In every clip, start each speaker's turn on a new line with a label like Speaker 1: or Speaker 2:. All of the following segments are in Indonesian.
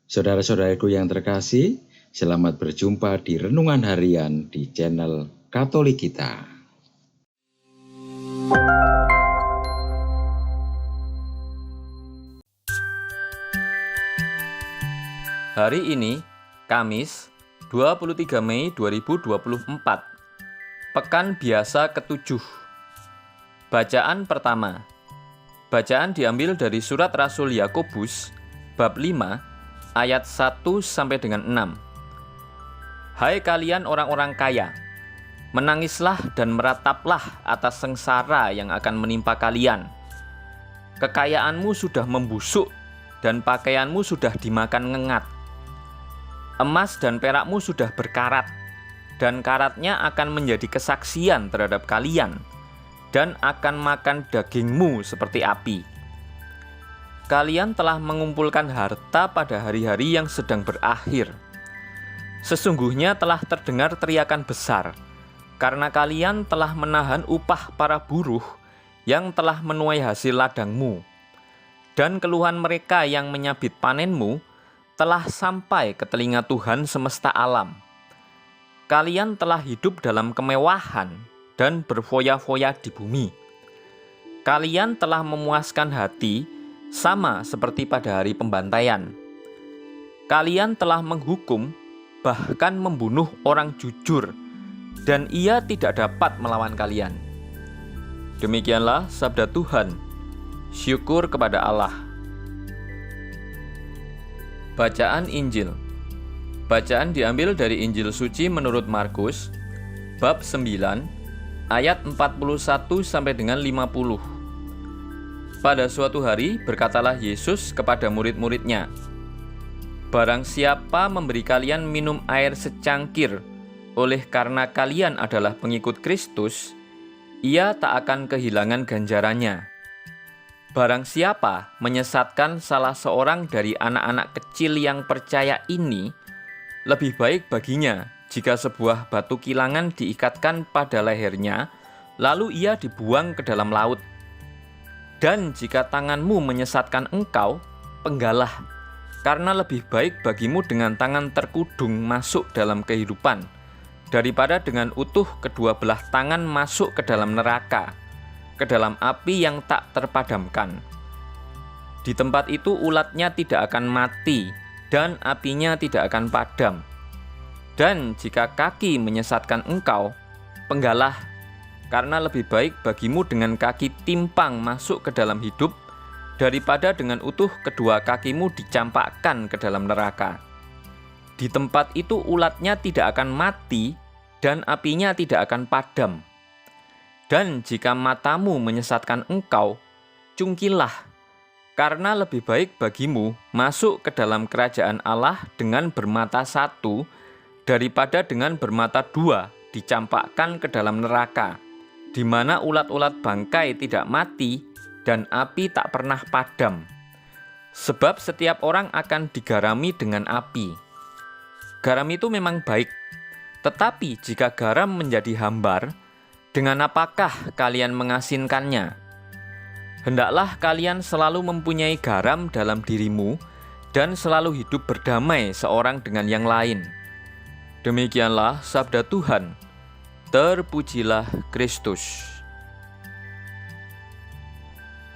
Speaker 1: Saudara-saudaraku yang terkasih, selamat berjumpa di Renungan Harian di channel Katolik kita.
Speaker 2: Hari ini, Kamis, 23 Mei 2024, Pekan Biasa ke-7. Bacaan pertama. Bacaan diambil dari surat Rasul Yakobus, bab 5, ayat 1 sampai dengan 6. Hai kalian orang-orang kaya, menangislah dan merataplah atas sengsara yang akan menimpa kalian. Kekayaanmu sudah membusuk dan pakaianmu sudah dimakan ngengat. Emas dan perakmu sudah berkarat, dan karatnya akan menjadi kesaksian terhadap kalian, dan akan makan dagingmu seperti api. Kalian telah mengumpulkan harta pada hari-hari yang sedang berakhir. Sesungguhnya telah terdengar teriakan besar, karena kalian telah menahan upah para buruh yang telah menuai hasil ladangmu, dan keluhan mereka yang menyabit panenmu telah sampai ke telinga Tuhan semesta alam. Kalian telah hidup dalam kemewahan dan berfoya-foya di bumi. Kalian telah memuaskan hati sama seperti pada hari pembantaian. Kalian telah menghukum, bahkan membunuh orang jujur, dan ia tidak dapat melawan kalian. Demikianlah sabda Tuhan. Syukur kepada Allah. Bacaan Injil. Bacaan diambil dari Injil Suci menurut Markus, bab 9, ayat 41 sampai dengan 50. Pada suatu hari berkatalah Yesus kepada murid-muridnya, "Barang siapa memberi kalian minum air secangkir oleh karena kalian adalah pengikut Kristus, ia tak akan kehilangan ganjarannya. Barang siapa menyesatkan salah seorang dari anak-anak kecil yang percaya ini, lebih baik baginya jika sebuah batu kilangan diikatkan pada lehernya, lalu ia dibuang ke dalam laut. Dan jika tanganmu menyesatkan engkau, penggalah, karena lebih baik bagimu dengan tangan terkudung masuk dalam kehidupan, daripada dengan utuh kedua belah tangan masuk ke dalam neraka, ke dalam api yang tak terpadamkan. Di tempat itu ulatnya tidak akan mati, dan apinya tidak akan padam. Dan jika kaki menyesatkan engkau, penggalah, karena lebih baik bagimu dengan kaki timpang masuk ke dalam hidup, daripada dengan utuh kedua kakimu dicampakkan ke dalam neraka. Di tempat itu ulatnya tidak akan mati, dan apinya tidak akan padam. Dan jika matamu menyesatkan engkau, cungkilah, karena lebih baik bagimu masuk ke dalam kerajaan Allah dengan bermata satu, daripada dengan bermata dua dicampakkan ke dalam neraka, di mana ulat-ulat bangkai tidak mati dan api tak pernah padam. Sebab setiap orang akan digarami dengan api. Garam itu memang baik, tetapi jika garam menjadi hambar, dengan apakah kalian mengasinkannya? Hendaklah kalian selalu mempunyai garam dalam dirimu dan selalu hidup berdamai seorang dengan yang lain. Demikianlah sabda Tuhan. Terpujilah Kristus.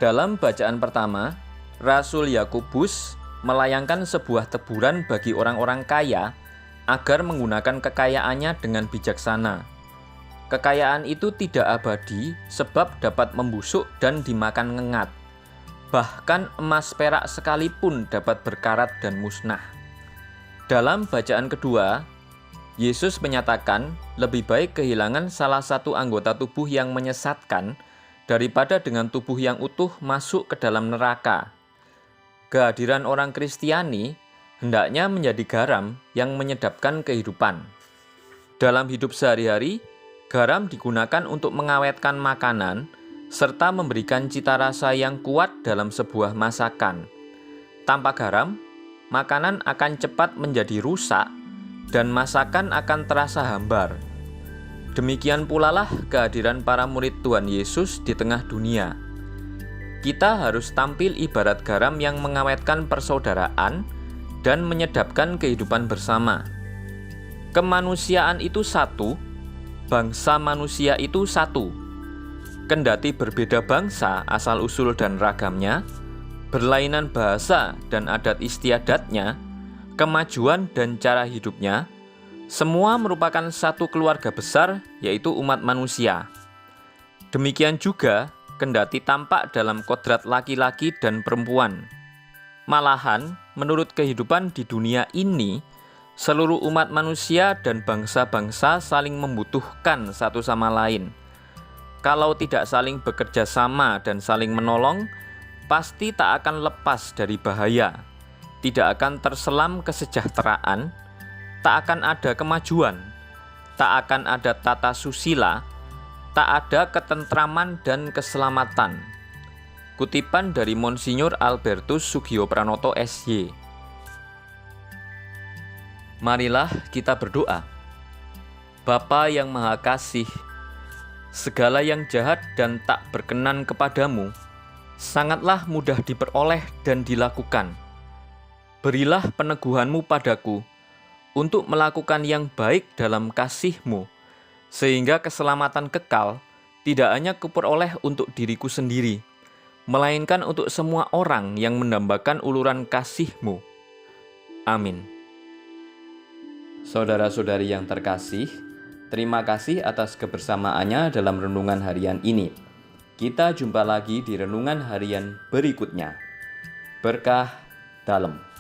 Speaker 2: Dalam bacaan pertama, Rasul Yakobus melayangkan sebuah teguran bagi orang-orang kaya agar menggunakan kekayaannya dengan bijaksana. Kekayaan itu tidak abadi sebab dapat membusuk dan dimakan ngengat. Bahkan emas perak sekalipun dapat berkarat dan musnah. Dalam bacaan kedua, Yesus menyatakan lebih baik kehilangan salah satu anggota tubuh yang menyesatkan daripada dengan tubuh yang utuh masuk ke dalam neraka. Kehadiran orang Kristiani hendaknya menjadi garam yang menyedapkan kehidupan. Dalam hidup sehari-hari, garam digunakan untuk mengawetkan makanan serta memberikan cita rasa yang kuat dalam sebuah masakan. Tanpa garam, makanan akan cepat menjadi rusak dan masakan akan terasa hambar. Demikian pula lah kehadiran para murid Tuhan Yesus di tengah dunia. Kita harus tampil ibarat garam yang mengawetkan persaudaraan dan menyedapkan kehidupan bersama. Kemanusiaan itu satu, bangsa manusia itu satu. Kendati berbeda bangsa, asal-usul dan ragamnya, berlainan bahasa dan adat istiadatnya, kemajuan dan cara hidupnya, semua merupakan satu keluarga besar, yaitu umat manusia. Demikian juga, kendati tampak dalam kodrat laki-laki dan perempuan. Malahan, menurut kehidupan di dunia ini, seluruh umat manusia dan bangsa-bangsa saling membutuhkan satu sama lain. Kalau tidak saling bekerja sama dan saling menolong, pasti tak akan lepas dari bahaya. Tidak akan terselam kesejahteraan, tak akan ada kemajuan, tak akan ada tata susila, tak ada ketentraman dan keselamatan. Kutipan dari Monsinyur Albertus Sugiopranoto SY. Marilah kita berdoa. Bapa yang Maha Kasih, segala yang jahat dan tak berkenan kepadamu sangatlah mudah diperoleh dan dilakukan. Berilah peneguhan-Mu padaku untuk melakukan yang baik dalam kasih-Mu, sehingga keselamatan kekal tidak hanya kuperoleh untuk diriku sendiri, melainkan untuk semua orang yang mendambakan uluran kasih-Mu. Amin. Saudara-saudari yang terkasih, terima kasih atas kebersamaannya dalam renungan harian ini. Kita jumpa lagi di renungan harian berikutnya. Berkah dalam.